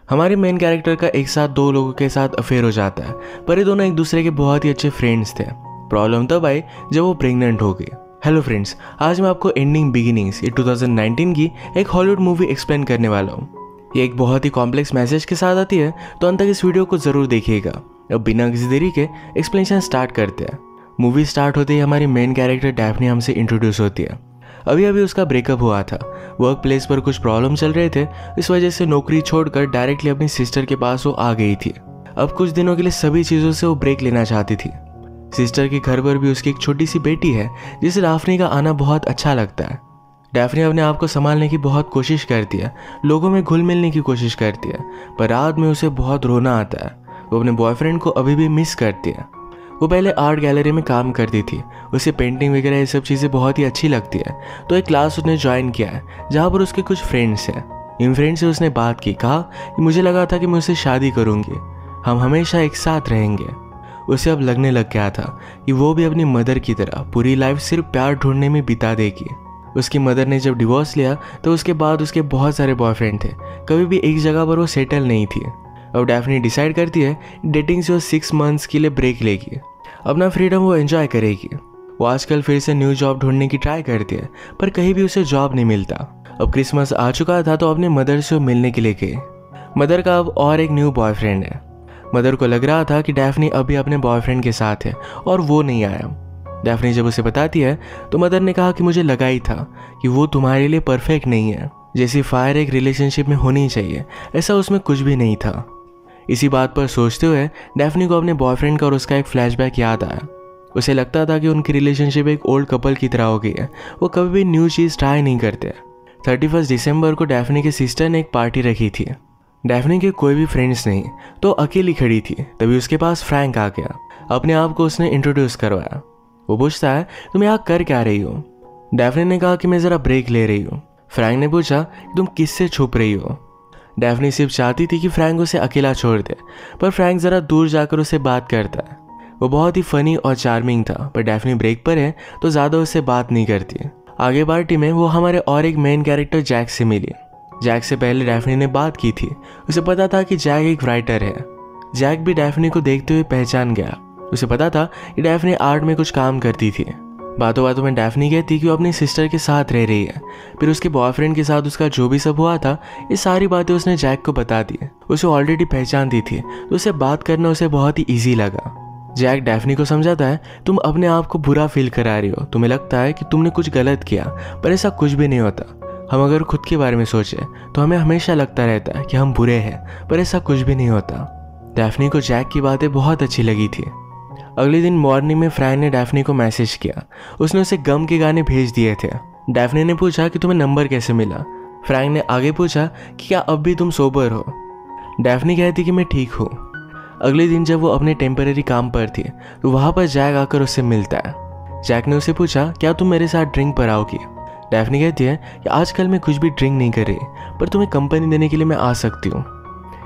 हमारे main character का एक साथ दो लोगों के साथ अफेयर हो जाता है, पर ये दोनों एक दूसरे के बहुत ही अच्छे फ्रेंड्स थे। प्रॉब्लम तब आई जब वो प्रेग्नेंट हो गई। हेलो फ्रेंड्स, आज मैं आपको एंडिंग बिगिनिंग्स ये 2019 की एक हॉलीवुड मूवी एक्सप्लेन करने वाला हूँ। ये एक बहुत ही कॉम्प्लेक्स मैसेज के साथ आती है, तो अंत तक इस वीडियो को जरूर देखिएगा। अब बिना किसी देरी के एक्सप्लेनेशन स्टार्ट करते हैं। मूवी स्टार्ट होते ही हमारी मेन कैरेक्टर डैफ्नी हमसे इंट्रोड्यूस होती है। अभी अभी उसका ब्रेकअप हुआ था। वर्क प्लेस पर कुछ प्रॉब्लम चल रहे थे, इस वजह से नौकरी छोड़कर डायरेक्टली अपनी सिस्टर के पास वो आ गई थी। अब कुछ दिनों के लिए सभी चीज़ों से वो ब्रेक लेना चाहती थी। सिस्टर के घर पर भी उसकी एक छोटी सी बेटी है, जिसे डैफ्नी का आना बहुत अच्छा लगता है। डैफ्नी अपने आप को संभालने की बहुत कोशिश करती है, लोगों में घुल मिलने की कोशिश करती है, पर रात में उसे बहुत रोना आता है। वो अपने बॉयफ्रेंड को अभी भी मिस करती है। वो पहले आर्ट गैलरी में काम करती थी, उसे पेंटिंग वगैरह ये सब चीज़ें बहुत ही अच्छी लगती है, तो एक क्लास उसने ज्वाइन किया है जहाँ पर उसके कुछ फ्रेंड्स हैं। इन फ्रेंड्स से उसने बात की, कहा कि मुझे लगा था कि मैं उससे शादी करूँगी, हम हमेशा एक साथ रहेंगे। उसे अब लगने लग गया था कि वो भी अपनी मदर की तरह पूरी लाइफ सिर्फ प्यार ढूंढने में बिता देगी। उसकी मदर ने जब डिवोर्स लिया तो उसके बाद उसके बहुत सारे बॉयफ्रेंड थे, कभी भी एक जगह पर वो सेटल नहीं थी। अब डैफ्नी डिसाइड करती है डेटिंग से वो 6 मंथ्स के लिए ब्रेक लेगी, अपना फ्रीडम वो एंजॉय करेगी। वो आजकल फिर से न्यू जॉब ढूंढने की ट्राई करती है, पर कहीं भी उसे जॉब नहीं मिलता। अब क्रिसमस आ चुका था तो अपने मदर से वो मिलने के लिए गई। मदर का अब और एक न्यू बॉयफ्रेंड है। मदर को लग रहा था कि डैफ्नी अभी अपने बॉयफ्रेंड के साथ है और वो नहीं आया। डैफ्नी जब उसे बताती है तो मदर ने कहा कि मुझे लगा ही था कि वो तुम्हारे लिए परफेक्ट नहीं है। जैसी फायर एक रिलेशनशिप में होनी चाहिए, ऐसा उसमें कुछ भी नहीं था। इसी बात पर सोचते हुए डैफ्नी को अपने बॉयफ्रेंड का और उसका एक फ्लैशबैक याद आया। उसे लगता था कि उनकी रिलेशनशिप एक ओल्ड कपल की तरह हो गई है, वो कभी भी न्यू चीज़ ट्राई नहीं करते। 31 दिसंबर को डैफ्नी की सिस्टर ने एक पार्टी रखी थी। डैफ्नी के कोई भी फ्रेंड्स नहीं, तो अकेली खड़ी थी। तभी उसके पास फ्रैंक आ गया। अपने आप को उसने इंट्रोड्यूस करवाया। वो पूछता है, तुम यहाँ कर क्या रही हो? डैफ्नी ने कहा कि मैं ज़रा ब्रेक ले रही हूँ। फ्रैंक ने पूछा कि तुम किससे छुप रही हो? डैफ्नी सिर्फ चाहती थी कि फ्रैंक उसे अकेला छोड़ दे, पर फ्रैंक ज़रा दूर जाकर उसे बात करता है। वो बहुत ही फनी और चार्मिंग था, पर डैफ्नी ब्रेक पर है तो ज़्यादा उससे बात नहीं करती। आगे पार्टी में वो हमारे और एक मेन कैरेक्टर जैक से मिली। जैक से पहले डैफ्नी ने बात की थी। उसे पता था कि जैक एक राइटर है। जैक भी डैफ्नी को देखते हुए पहचान गया। उसे पता था कि डैफ्नी आर्ट में कुछ काम करती थी। बातों बातों में डैफ्नी कहती कि वो अपनी सिस्टर के साथ रह रही है। फिर उसके बॉयफ्रेंड के साथ उसका जो भी सब हुआ था, ये सारी बातें उसने जैक को बता दी। उसे ऑलरेडी पहचानती थी, तो उसे बात करना उसे बहुत ही ईजी लगा। जैक डैफ्नी को समझाता है, तुम अपने आप को बुरा फील करा रही हो, तुम्हें लगता है कि तुमने कुछ गलत किया, पर ऐसा कुछ भी नहीं होता। हम अगर खुद के बारे में सोचें तो हमें हमेशा लगता रहता है कि हम बुरे हैं, पर ऐसा कुछ भी नहीं होता। डैफ्नी को जैक की बातें बहुत अच्छी लगी थी। अगले दिन मॉर्निंग में फ्रैंक ने डैफ्नी को मैसेज किया। उसने उसे गम के गाने भेज दिए थे। डैफ्नी ने पूछा कि तुम्हें नंबर कैसे मिला? फ्रैंक ने आगे पूछा कि क्या अब भी तुम सोबर हो? डैफ्नी कहती कि मैं ठीक हूँ। अगले दिन जब वो अपने टेम्परेरी काम पर थी तो वहाँ पर जैक आकर उससे मिलता है। जैक ने उसे पूछा, क्या तुम मेरे साथ ड्रिंक पर आओगी? डैफ्नी कहती है कि आजकल मैं कुछ भी ड्रिंक नहीं कर रही, पर तुम्हें कंपनी देने के लिए मैं आ सकती हूँ।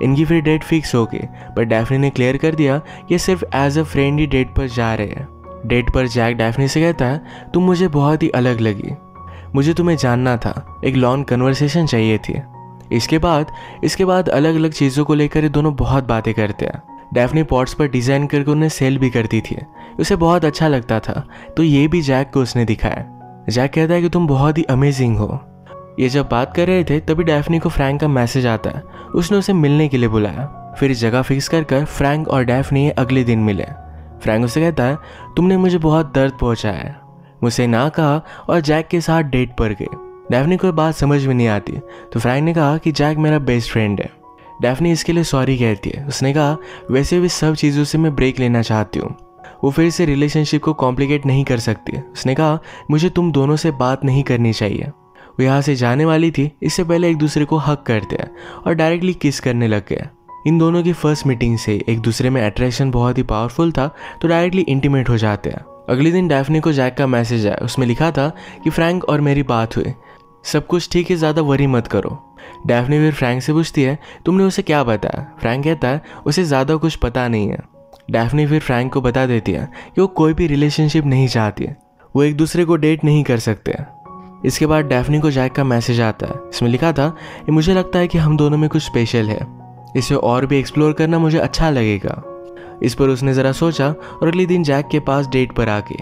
इनकी फिर डेट फिक्स हो गई, पर डैफ्नी ने क्लियर कर दिया कि ये सिर्फ एज अ फ्रेंड ही डेट पर जा रहे हैं। डेट पर जैक डैफ्नी से कहता है, तुम मुझे बहुत ही अलग लगी, मुझे तुम्हें जानना था, एक लॉन्ग कन्वर्सेशन चाहिए थी। इसके बाद अलग अलग चीज़ों को लेकर ये दोनों बहुत बातें करते हैं। डैफ्नी पॉट्स पर डिज़ाइन करके उन्हें सेल भी करती थी, उसे बहुत अच्छा लगता था, तो ये भी जैक को उसने दिखाया। जैक कहता है कि तुम बहुत ही अमेजिंग हो। ये जब बात कर रहे थे तभी डैफ्नी को फ्रैंक का मैसेज आता है। उसने उसे मिलने के लिए बुलाया। फिर जगह फिक्स कर फ्रैंक और डैफ्नी अगले दिन मिले। फ्रैंक उसे कहता है, तुमने मुझे बहुत दर्द पहुंचाया है, मुझे ना कहा और जैक के साथ डेट पर गए। डैफ्नी को बात समझ में नहीं आती, तो फ्रैंक ने कहा कि जैक मेरा बेस्ट फ्रेंड है। डैफ्नी इसके लिए सॉरी कहती है। उसने कहा, वैसे भी सब चीज़ों से मैं ब्रेक लेना चाहती हूँ, वो फिर से रिलेशनशिप को कॉम्प्लिकेट नहीं कर सकती। उसने कहा, मुझे तुम दोनों से बात नहीं करनी चाहिए। वो यहाँ से जाने वाली थी, इससे पहले एक दूसरे को हक करते हैं और डायरेक्टली किस करने लग गए। इन दोनों की फर्स्ट मीटिंग से एक दूसरे में अट्रैक्शन बहुत ही पावरफुल था, तो डायरेक्टली इंटीमेट हो जाते हैं। अगले दिन डैफ्नी को जैक का मैसेज आया। उसमें लिखा था कि फ्रैंक और मेरी बात हुई, सब कुछ ठीक है, ज़्यादा वरी मत करो। डैफ्नी फिर फ्रैंक से पूछती है, तुमने उसे क्या बताया? फ्रैंक कहता है, उसे ज़्यादा कुछ पता नहीं है। डैफ्नी फिर फ्रैंक को बता देती है कि वो कोई भी रिलेशनशिप नहीं चाहती, वो एक दूसरे को डेट नहीं कर सकते। इसके बाद डैफ्नी को जैक का मैसेज आता है। इसमें लिखा था कि मुझे लगता है कि हम दोनों में कुछ स्पेशल है। इसे और भी एक्सप्लोर करना मुझे अच्छा लगेगा। इस पर उसने ज़रा सोचा और अगले दिन जैक के पास डेट पर आके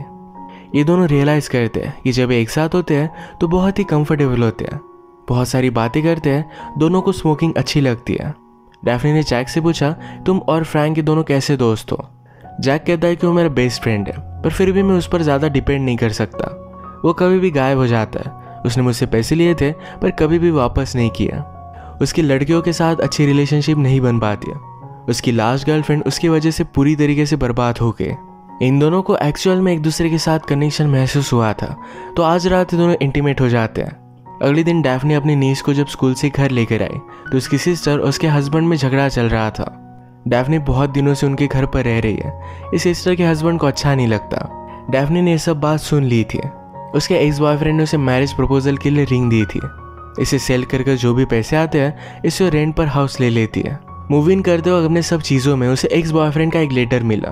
ये दोनों रियलाइज़ करते हैं कि जब एक साथ होते हैं तो बहुत ही कंफर्टेबल होते हैं, बहुत सारी बातें करते हैं, दोनों को स्मोकिंग अच्छी लगती है। डैफ्नी ने जैक से पूछा, तुम और फ्रैंक के दोनों कैसे दोस्त हो? जैक कहता है कि वो मेरा बेस्ट फ्रेंड है, पर फिर भी मैं उस पर ज़्यादा डिपेंड नहीं कर सकता। वो कभी भी गायब हो जाता है। उसने मुझसे पैसे लिए थे पर कभी भी वापस नहीं किया। उसकी लड़कियों के साथ अच्छी रिलेशनशिप नहीं बन पाती है। उसकी लास्ट गर्लफ्रेंड उसकी वजह से पूरी तरीके से बर्बाद हो गए। इन दोनों को एक्चुअल में एक दूसरे के साथ कनेक्शन महसूस हुआ था, तो आज रात ये दोनों इंटीमेट हो जाते हैं। अगले दिन डैफ्नी अपनी नीस को जब स्कूल से घर लेकर आई तो उसकी सिस्टर और उसके हस्बैंड में झगड़ा चल रहा था। डैफ्नी बहुत दिनों से उनके घर पर रह रही है। इस सिस्टर के हस्बैंड को अच्छा नहीं लगता। डैफ्नी ने ये सब बात सुन ली थी। उसके एक्स बॉयफ्रेंड ने उसे मैरिज प्रपोजल के लिए रिंग दी थी। इसे सेल कर जो भी पैसे आते हैं इससे रेंट पर हाउस ले लेती है। मूव इन करते वक्त अपने सब चीज़ों में उसे एक्स बॉयफ्रेंड का एक लेटर मिला।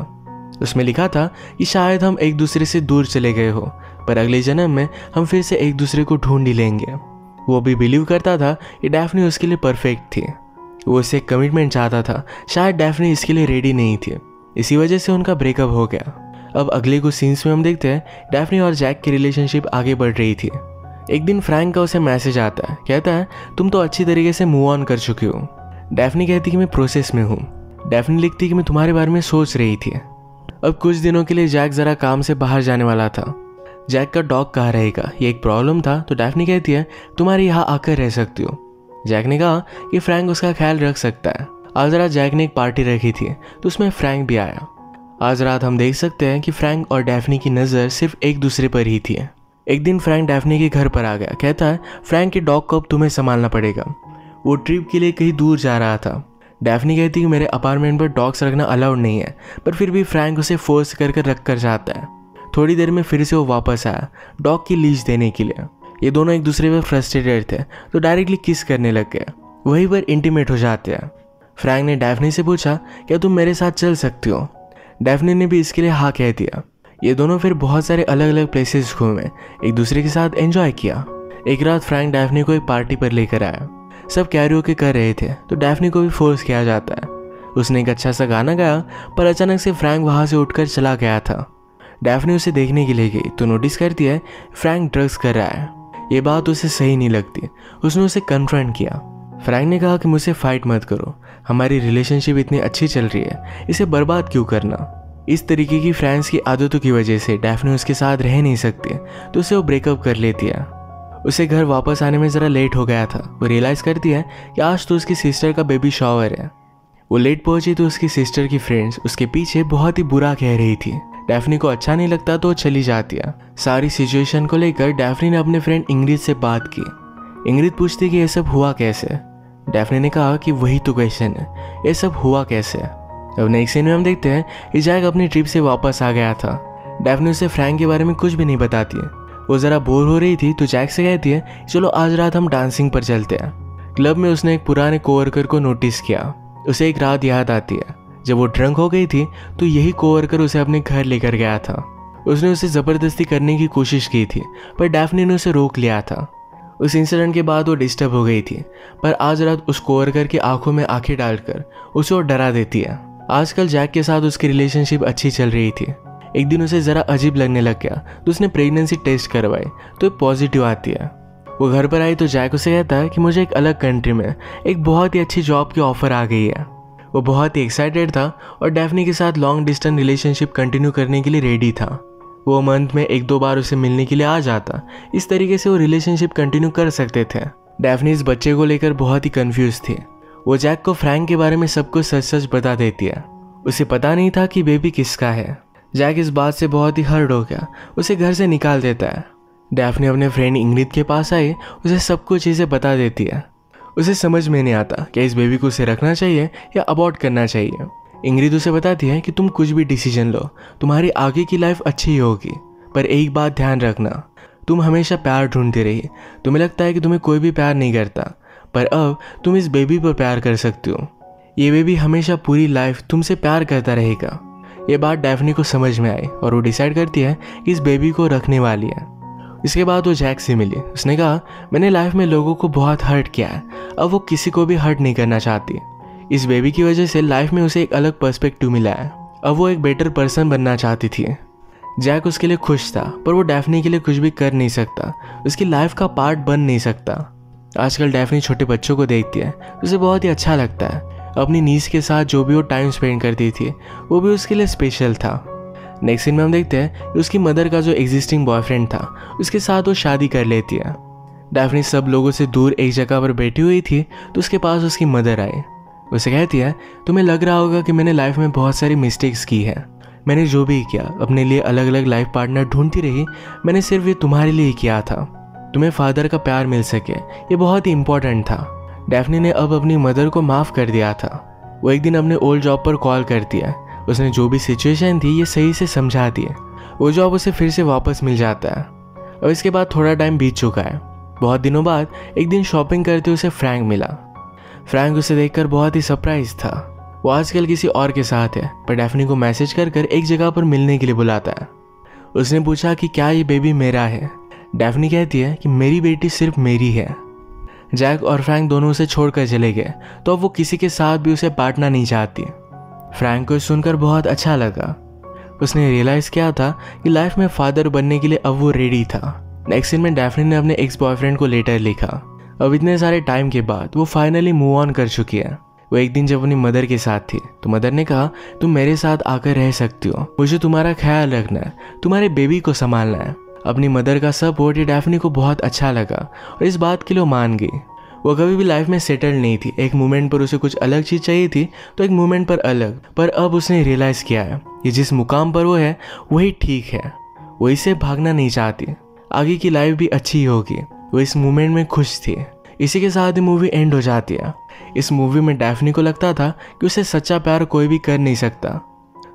उसमें लिखा था कि शायद हम एक दूसरे से दूर चले गए हो, पर अगले जन्म में हम फिर से एक दूसरे को ढूंढ ही लेंगे। वो भी बिलीव करता था कि डैफ्नी उसके लिए परफेक्ट थी। वो उससे कमिटमेंट चाहता था। शायद डैफ्नी इसके लिए रेडी नहीं थी, इसी वजह से उनका ब्रेकअप हो गया। अब अगले कुछ सीन्स में हम देखते हैं डैफ्नी और जैक की रिलेशनशिप आगे बढ़ रही थी। एक दिन फ्रैंक का उसे मैसेज आता है, कहता है तुम तो अच्छी तरीके से मूव ऑन कर चुकी हो। डैफ्नी कहती कि मैं प्रोसेस में हूँ। डैफ्नी लिखती कि मैं तुम्हारे बारे में सोच रही थी। अब कुछ दिनों के लिए जैक ज़रा काम से बाहर जाने वाला था। जैक का डॉग कहाँ रहेगा, ये एक प्रॉब्लम था। तो डैफ्नी कहती है तुम्हारे यहाँ आकर रह सकती हो। जैक ने कहा कि फ्रैंक उसका ख्याल रख सकता है। आज रात जैक ने एक पार्टी रखी थी तो उसमें फ्रैंक भी आया। आज रात हम देख सकते हैं कि फ्रैंक और डैफ्नी की नज़र सिर्फ एक दूसरे पर ही थी। एक दिन फ्रैंक डैफ्नी के घर पर आ गया। कहता है फ्रैंक के डॉग को अब तुम्हें संभालना पड़ेगा। वो ट्रिप के लिए कहीं दूर जा रहा था। डैफ्नी कहती कि मेरे अपार्टमेंट पर डॉग्स रखना अलाउड नहीं है, पर फिर भी फ्रैंक उसे फोर्स कर रख कर जाता है। थोड़ी देर में फिर से वो वापस आया डॉग की लीज देने के लिए। ये दोनों एक दूसरे पर फ्रस्ट्रेटेड थे तो डायरेक्टली किस करने लग गए। वहीं पर इंटीमेट हो जाते हैं। फ्रैंक ने डैफ्नी से पूछा क्या तुम मेरे साथ चल सकती हो? डैफ्नी ने भी इसके लिए हाँ कह दिया। ये दोनों फिर बहुत सारे अलग अलग प्लेसेस घूमे, एक दूसरे के साथ एंजॉय किया। एक रात फ्रैंक डैफ्नी को एक पार्टी पर लेकर आया। सब कैरियोके कर रहे थे तो डैफ्नी को भी फोर्स किया जाता है। उसने एक अच्छा सा गाना गाया पर अचानक से फ्रैंक वहाँ से उठकर चला गया था। डैफ्नी उसे देखने के लिए गई तो नोटिस करती है फ्रैंक ड्रग्स कर रहा है। ये बात उसे सही नहीं लगती। उसने उसे कन्फ्रंट किया। फ्रैंक ने कहा कि मुझसे फाइट मत करो, हमारी रिलेशनशिप इतनी अच्छी चल रही है, इसे बर्बाद क्यों करना। इस तरीके की फ्रैंक्स की आदतों की वजह से डैफ्नी उसके साथ रह नहीं सकती तो उसे वो ब्रेकअप कर लेती है। उसे घर वापस आने में ज़रा लेट हो गया था। वो रियलाइज़ करती है कि आज तो उसकी सिस्टर का बेबी शॉवर है। वो लेट पहुंची तो उसकी सिस्टर की फ्रेंड्स उसके पीछे बहुत ही बुरा कह रही थी। डैफ्नी को अच्छा नहीं लगता तो वो चली जाती है। सारी सिचुएशन को लेकर डैफ्नी ने अपने फ्रेंड इंग्रिड से बात की। इंग्रिड पूछती कि ये सब हुआ कैसे। डैफ्नी ने कहा कि वही तो क्वेश्चन है, ये सब हुआ कैसे। अब नेक्स्ट सीन में हम देखते हैं कि जैक अपनी ट्रिप से वापस आ गया था। डैफ्नी उसे फ्रैंक के बारे में कुछ भी नहीं बताती है। वो ज़रा बोर हो रही थी तो जैक से कहती है चलो आज रात हम डांसिंग पर चलते हैं। क्लब में उसने एक पुराने कोवर्कर को नोटिस किया। उसे एक रात याद आती है जब वो ड्रंक हो गई थी तो यही कोवर्कर उसे अपने घर लेकर गया था। उसने उसे ज़बरदस्ती करने की कोशिश की थी पर डैफ्नी ने उसे रोक लिया था। उस इंसिडेंट के बाद वो डिस्टर्ब हो गई थी पर आज रात उस कोवर्कर की आंखों में आंखें डालकर उसे वो डरा देती है। आजकल जैक के साथ उसकी रिलेशनशिप अच्छी चल रही थी। एक दिन उसे ज़रा अजीब लगने लग गया तो उसने प्रेगनेंसी टेस्ट करवाई तो पॉजिटिव आती है। वो घर पर आई तो जैक उसे कहता है कि मुझे एक अलग कंट्री में एक बहुत ही अच्छी जॉब की ऑफ़र आ गई है। वो बहुत ही एक्साइटेड था और डैफ्नी के साथ लॉन्ग डिस्टेंस रिलेशनशिप कंटिन्यू करने के लिए रेडी था। वो मंथ में 1-2 बार उसे मिलने के लिए आ जाता। इस तरीके से वो रिलेशनशिप कंटिन्यू कर सकते थे। डैफ्नी इस बच्चे को लेकर बहुत ही कंफ्यूज थी। वो जैक को फ्रैंक के बारे में सब कुछ सच सच बता देती है। उसे पता नहीं था कि बेबी किसका है। जैक इस बात से बहुत ही हर्ट हो गया, उसे घर से निकाल देता है। डैफ्नी अपने फ्रेंड इंग्रिड के पास आई, उसे सब कुछ चीज़ें बता देती है। उसे समझ में नहीं आता कि इस बेबी को उसे रखना चाहिए या अबॉर्ट करना चाहिए। इंग्रिड उसे बताती है कि तुम कुछ भी डिसीजन लो, तुम्हारी आगे की लाइफ अच्छी ही होगी, पर एक बात ध्यान रखना, तुम हमेशा प्यार ढूंढती रही। तुम्हें लगता है कि तुम्हें कोई भी प्यार नहीं करता, पर अब तुम इस बेबी पर प्यार कर सकती हो। ये बेबी हमेशा पूरी लाइफ तुमसे प्यार करता रहेगा। ये बात डैफ्नी को समझ में आई और वो डिसाइड करती है कि इस बेबी को रखने वाली है। इसके बाद वो जैक से मिली। उसने कहा मैंने लाइफ में लोगों को बहुत हर्ट किया है, अब वो किसी को भी हर्ट नहीं करना चाहती। इस बेबी की वजह से लाइफ में उसे एक अलग पर्सपेक्टिव मिला है। अब वो एक बेटर पर्सन बनना चाहती थी। जैक उसके लिए खुश था, पर वो डैफ्नी के लिए कुछ भी कर नहीं सकता, उसकी लाइफ का पार्ट बन नहीं सकता। आजकल डैफ्नी छोटे बच्चों को देखती है, उसे बहुत ही अच्छा लगता है। अपनी नीस के साथ जो भी वो टाइम स्पेंड करती थी वो भी उसके लिए स्पेशल था। नेक्स्ट सीन में हम देखते हैं कि उसकी मदर का जो एग्जिस्टिंग बॉयफ्रेंड था उसके साथ वो शादी कर लेती है। डैफ्नी सब लोगों से दूर एक जगह पर बैठी हुई थी तो उसके पास उसकी मदर आई। उसे कहती है, तुम्हें लग रहा होगा कि मैंने लाइफ में बहुत सारी मिस्टेक्स की है। मैंने जो भी किया अपने लिए अलग अलग लाइफ पार्टनर ढूंढती रही, मैंने सिर्फ ये तुम्हारे लिए किया था। तुम्हें फादर का प्यार मिल सके ये बहुत ही इंपॉर्टेंट था। डैफ्नी ने अब अपनी मदर को माफ़ कर दिया था। वो एक दिन अपने ओल्ड जॉब पर कॉल करती है। उसने जो भी सिचुएशन थी ये सही से समझा दी है। वो जॉब उसे फिर से वापस मिल जाता है। और इसके बाद थोड़ा टाइम बीत चुका है। बहुत दिनों बाद एक दिन शॉपिंग करते उसे फ्रैंक मिला। फ्रैंक उसे देखकर बहुत ही सरप्राइज था। वो आजकल किसी और के साथ है, पर डैफ्नी को मैसेज कर एक जगह पर मिलने के लिए बुलाता है। उसने पूछा कि क्या ये बेबी मेरा है। डैफ्नी कहती है कि मेरी बेटी सिर्फ मेरी है। जैक और फ्रैंक दोनों उसे छोड़कर चले गए, तो अब वो किसी के साथ भी उसे बांटना नहीं चाहती। फ्रैंक को सुनकर बहुत अच्छा लगा। उसने रियलाइज़ किया था कि लाइफ में फादर बनने के लिए अब वो रेडी था। नेक्स्ट सीन में डैफ्नी ने अपने एक्स बॉयफ्रेंड को लेटर लिखा। अब इतने सारे टाइम के बाद वो फाइनली मूव ऑन कर चुकी है। वो एक दिन जब अपनी मदर के साथ थी तो मदर ने कहा, तुम मेरे साथ आकर रह सकती हो, मुझे तुम्हारा ख्याल रखना है, तुम्हारे बेबी को संभालना है। अपनी मदर का सपोर्ट ये डैफ्नी को बहुत अच्छा लगा और इस बात के लिए मान गई। वो कभी भी लाइफ में सेटल नहीं थी। एक मोमेंट पर उसे कुछ अलग चीज़ चाहिए थी तो एक मोमेंट पर अलग, पर अब उसने रियलाइज़ किया है कि जिस मुकाम पर वो है वही ठीक है। वो इससे भागना नहीं चाहती, आगे की लाइफ भी अच्छी होगी। वो इस मोमेंट में खुश थी। इसी के साथ ही मूवी एंड हो जाती है। इस मूवी में डैफ्नी को लगता था कि उसे सच्चा प्यार कोई भी कर नहीं सकता।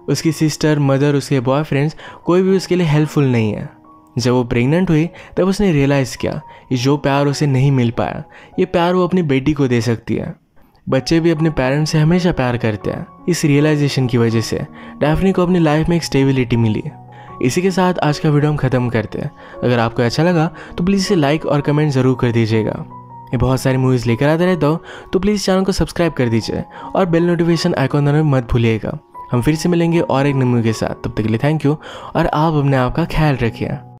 उसकी सिस्टर, मदर, उसके बॉयफ्रेंड्स कोई भी उसके लिए हेल्पफुल नहीं है। जब वो प्रेग्नेंट हुई तब उसने रियलाइज़ किया कि जो प्यार उसे नहीं मिल पाया ये प्यार वो अपनी बेटी को दे सकती है। बच्चे भी अपने पेरेंट्स से हमेशा प्यार करते हैं। इस रियलाइजेशन की वजह से डैफ्नी को अपनी लाइफ में एक स्टेबिलिटी मिली। इसी के साथ आज का वीडियो हम ख़त्म करते हैं। अगर आपको अच्छा लगा तो प्लीज़ इसे लाइक और कमेंट ज़रूर कर दीजिएगा। ये बहुत सारी मूवीज़ लेकर आते रहता हूँ, तो प्लीज़ चैनल को सब्सक्राइब कर दीजिए और बेल नोटिफिकेशन आइकॉन दबाना मत भूलिएगा। हम फिर से मिलेंगे और एक नई मूवी के साथ। तब तक के लिए थैंक यू और आप अपने आप का ख्याल रखिए।